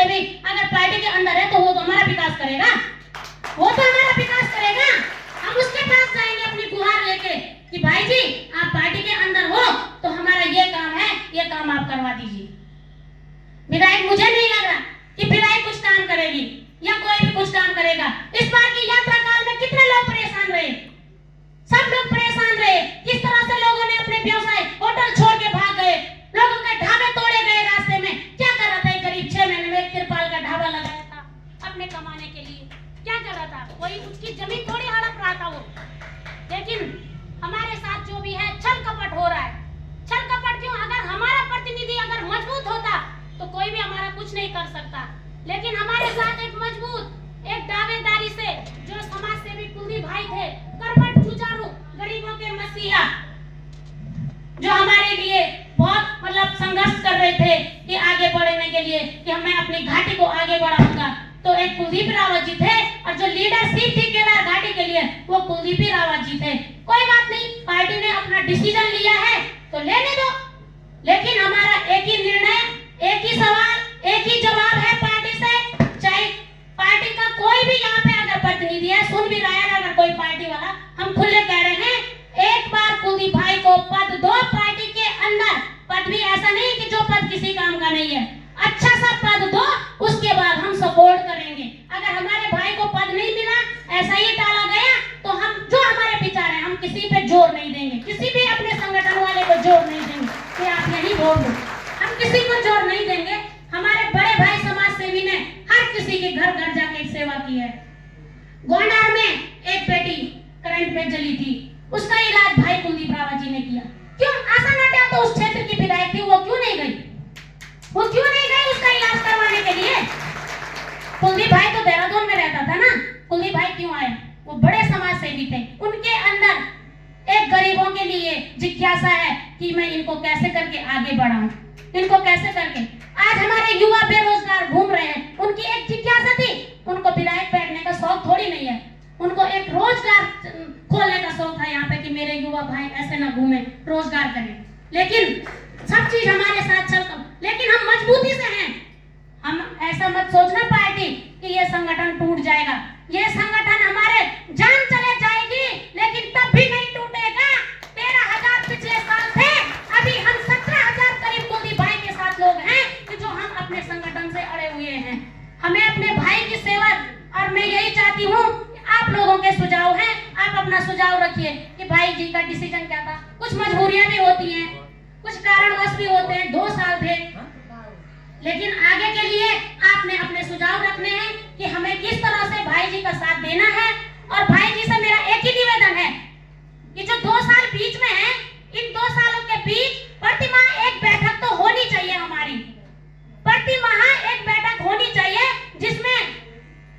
सेवी अगर पार्टी के अंदर है तो वो तो हमारा विकास करेगा, वो तो हमारा विकास करेगा। हम उसके पास जाएंगे अपनी गुहार लेके कि भाई जी आप पार्टी के अंदर हो तो हमारा ये काम है, ये काम आप करवा दीजिए। विधायक मुझे नहीं लग रहा कि विधायक कुछ काम करेगी या कोई भी कुछ काम करेगा। इस बार की यात्रा काल में कितने लोग परेशान रहे, सब लोग परेशान रहे। किस तरह से लोगों ने अपने व्यवसाय होटल छोड़ के भाग गए, लोगों के ढाबे तोड़े गए रास्ते में। क्या कर रहा था करीब 6 महीने में एक तिरपाल का ढाबा लगाया था अपने कमाने के लिए, क्या कर रहा था, कोई उसकी जमीन थोड़ी हड़प रहा था वो। लेकिन हमारे साथ जो भी है छल कपट हो रहा है। छल कपट क्यों? अगर हमारा प्रतिनिधि अगर मजबूत होता तो कोई भी हमारा कुछ नहीं कर सकता। लेकिन हमारे साथ एक मजबूत एक दावेदारी से जो समाज सेवी कुलदीप भाई थे, कर्मठ जुझारू गरीबों के मसीहा, जो हमारे लिए बहुत मतलब संघर्ष कर रहे थे कि आगे बढ़ने के लिए कि मैं अपनी घाटी को आगे बढ़ाऊंगा। तो एक कुलदीप रावत जी थे और जो लीडरशिप थी केदार घाटी के लिए वो कुलदीप रावत जी थे। कोई बात नहीं, पार्टी ने अपना डिसीजन लिया है तो लेने दो। लेकिन हमारा एक ही निर्णय, एक ही सवाल, एक ही जवाब है पार्टी से। चाहे पार्टी का कोई भी यहाँ पे अगर प्रतिनिधि है, सुन भी रहा है अगर कोई पार्टी वाला, हम खुले कह रहे हैं एक बार कुलदीप भाई को पद दो पार्टी के अंदर। पद भी ऐसा नहीं कि जो पद किसी काम का नहीं है, अच्छा सा पद दो, उसके बाद हम सपोर्ट करेंगे। अगर हमारे भाई को पद नहीं मिला, ऐसा ही टाला गया, तो हम जो हमारे विचार है हम किसी पे जोर नहीं देंगे, किसी भी अपने संगठन वाले को जोर नहीं देंगे कि आप यही वोट दो, हम किसी को जोर नहीं देंगे। हमारे बड़े भाई समाज सेवी ने हर किसी के घर घर जाके सेवा की है। गोंडार में एक बेटी करंट पे जली थी, उसका इलाज भाई कुलदीप रावत जी ने किया। क्यों? आशा नाट्या तो उस क्षेत्र की विधायक थी, वो क्यों नहीं गई? वो क्यों नहीं गई उसका इलाज करवाने के लिए? कुलदीप भाई तो देहरादून में रहता था ना, कुलदीप भाई क्यों आए? वो बड़े समाज सेवी थे, उनके अंदर एक गरीबों के लिए जिज्ञासा है कि मैं इनको कैसे करके आगे बढ़ाऊं, इनको कैसे करके। आज हमारे युवा बेरोजगार घूम रहे हैं, उनकी एक जिज्ञासा थी, उनको विधायक बैठने का शौक थोड़ी नहीं है, उनको एक रोजगार खोलने का शौक है यहाँ पे कि मेरे युवा भाई ऐसे ना घूमे, रोजगार करें। लेकिन सब चीज हमारे साथ चलता, लेकिन हम मजबूती से हैं। हम ऐसा मत सोचना पार्टी कि ये संगठन टूट जाएगा, ये संगठन हमारे जान चले जाएगी लेकिन तब भी नहीं टूटेगा। 13,000 पिछले साल थे, अभी हम 17,000 करीब कुलदीप भाई के साथ लोग हैं कि जो हम अपने संगठन से अड़े हुए हैं। हमें अपने भाई की सेवा, और मैं यही चाहती हूँ आप लोगों के सुझाव हैं, आप अपना सुझाव रखिए कि भाई जी का डिसीजन क्या था। कुछ मजबूरियां भी होती हैं, कुछ कारणवश भी होते हैं, 2 साल थे, लेकिन आगे के लिए आपने अपने सुझाव रखने हैं कि हमें किस तरह से भाई जी का साथ देना है। और भाई जी से मेरा एक ही निवेदन है कि जो 2 साल बीच में है, इन 2 सालों के बीच प्रति माह एक बैठक तो होनी चाहिए हमारी, प्रति माह एक बैठक होनी चाहिए जिसमें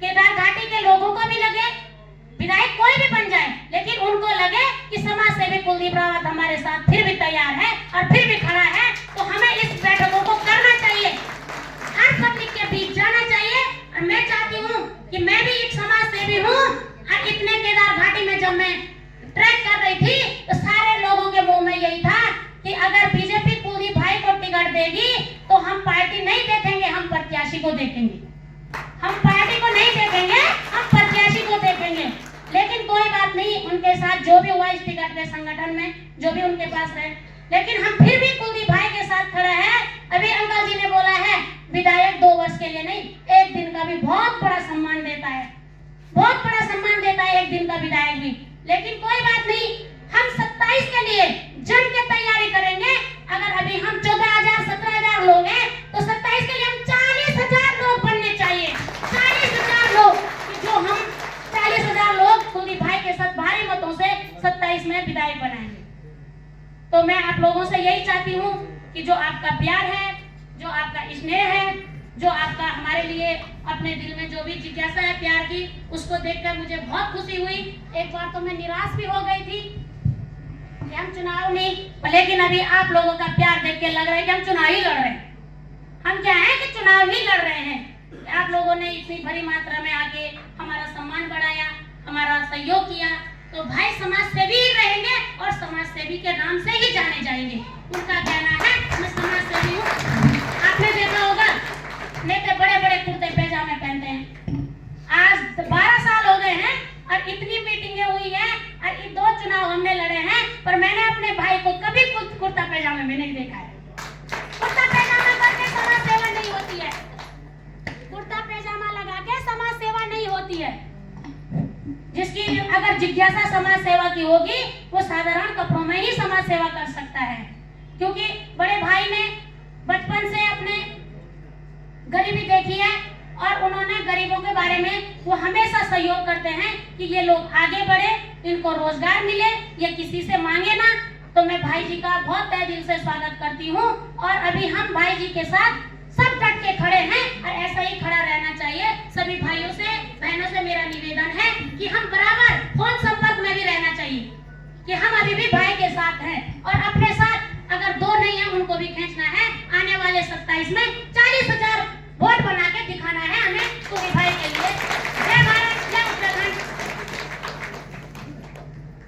केदार घाटी के लोगों को भी लगे, विधायक कोई भी बन जाए, लेकिन उनको लगे कि समाज सेवी कुलदीप रावत हमारे साथ फिर भी तैयार है और फिर भी खड़ा है, तो हमें इस बैठकों को करना चाहिए, हर पब्लिक के बीच जाना चाहिए। और मैं चाहती हूँ कि मैं भी एक समाज सेवी हूँ, और इतने केदार घाटी में जब मैं ट्रैक कर रही थी तो सारे लोगों के मुंह में यही था कि अगर बीजेपी कुलदीप भाई को टिकट देगी तो हम पार्टी नहीं देखेंगे, हम प्रत्याशी को देखेंगे, हम पार्टी को नहीं देखेंगे, हम प्रत्याशी को देखेंगे। लेकिन कोई बात नहीं, उनके साथ जो भी हुआ इस टिकट के संगठन में जो भी उनके पास है, लेकिन हम फिर भी कुलदीप भाई के साथ खड़े हैं। अभी अंकल जी ने बोला है विधायक 2 वर्ष के लिए नहीं, 1 दिन का भी बहुत बड़ा सम्मान देता है, बहुत बड़ा सम्मान देता है 1 दिन का विधायक भी। लेकिन कोई बात नहीं, हम 27 के लिए जम के तैयारी करेंगे। अगर अभी हम 14,000 17,000 लोग हैं तो 27 के लिए हम 40,000 लोग बनने चाहिए, 40,000 लोग, कि जो हम 40,000 लोग कुलदीप भाई के साथ भारी मतों से 27 में विधायक बनाएंगे। तो मैं आप लोगों से यही चाहती हूँ कि जो आपका प्यार है, जो आपका स्नेह है, जो आपका हमारे लिए अपने दिल में जो भी जिज्ञासा है प्यार की, उसको देखकर मुझे बहुत खुशी हुई। एक बार तो मैं निराश भी हो गई थी कि हम चुनाव नहीं, लेकिन अभी आप लोगों का प्यार देख के लग रहा है कि हम चुनाव ही लड़ रहे हैं। हम क्या है कि चुनाव ही लड़ रहे हैं। आप लोगों ने इतनी बड़ी मात्रा में आके हमारा सम्मान बढ़ाया, हमारा सहयोग किया, तो भाई समाज सेवी ही रहेंगे और समाज सेवी के नाम से ही जाने जाएंगे। उनका कहना है मैं समाज सेवी हूँ। आपने देखा होगा नहीं तो बड़े बड़े कुर्ते पैजामे पहनते हैं। आज 12 साल हो गए हैं और इतनी मीटिंगें हुई हैं और ये 2 चुनाव हमने लड़े हैं, पर मैंने अपने भाई को कभी कुर्ता पैजामे में नहीं देखा है। कुर्ता पैजामा करके समाज सेवा नहीं होती है, कुर्ता पैजामा लगा के समाज सेवा नहीं होती है। जिसकी अगर जिज्ञासा समाज सेवा की होगी वो साधारण कपड़ों में ही समाज सेवा कर सकता है, क्योंकि बड़े भाई ने बचपन से अपने गरीबी देखी है और उन्होंने गरीबों के बारे में वो हमेशा सहयोग करते हैं कि ये लोग आगे बढ़े, इनको रोजगार मिले, ये किसी से मांगे ना। तो मैं भाई जी का बहुत तहे दिल से स्वागत करती हूँ और अभी हम भाई जी के साथ सब डट के खड़े हैं और ऐसा ही खड़ा रहना चाहिए। सभी भाइयों से बहनों से मेरा निवेदन है कि हम बराबर फोन संपर्क में भी रहना चाहिए कि हम अभी भी भाई के साथ हैं और अपने साथ अगर 2 नहीं है उनको भी खींचना है। आने वाले 27 में 40